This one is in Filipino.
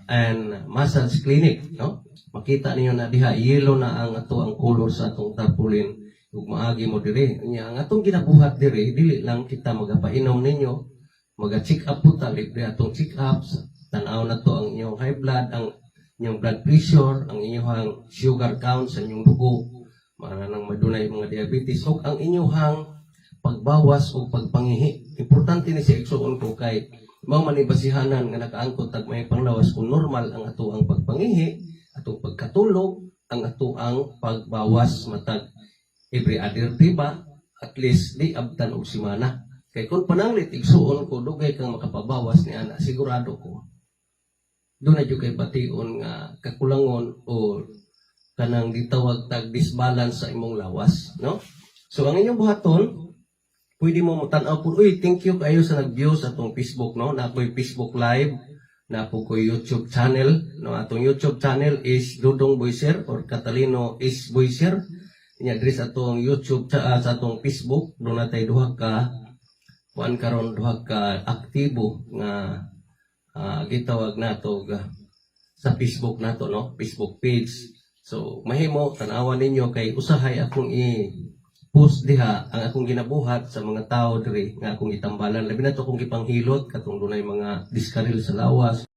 and massage clinic, no? Makita niyo na diha yellow na ang color sa atong tarpaulin ug maagi mo diri. Nya ang atong ginabuhat diri dili lang kita magapainom ninyo, maga-check up po ta libre atong check ups, tan-aw na to ang inyong high blood, ang inyong blood pressure, ang inyong sugar count sa inyong dugo, manang madunay mga diabetes ug ang inyong pagbawas o pagpangihi. Importante ni sa igsuon ko kay mao man ibasihanan nga nakaangkot tag may panglawas kung normal ang ato ang pagpangihi, atong pagkatulog, ang ato ang pagbawas matag every other day ba, at least di abtan og semana. Kay kung pananglit igsuon ko dugay kang makapabawas ni ana, sigurado ko doon na jud kay bation nga kakulangon o kanang gitawag tag disbalance sa imong lawas, no? So ang inyong buhaton pwede mo tan-aw po, uy, thank you kayo sa nag-view sa atong Facebook, no? Na ako'y Facebook Live, na po ko YouTube channel, no? Atong YouTube channel is Dudong Boyser or Catalino is Boyser. Nya diri sa atong YouTube sa atong Facebook, doon natay duha ka aktibo nga gitawag nato sa Facebook nato, no? Facebook page. So mahimo tan-awan ninyo kay usahay akong post diha ang akong ginabuhat sa mga tao diri nga akong gitambalan, labi na to akong gipanghilot katong dunay mga diskaril sa lawas.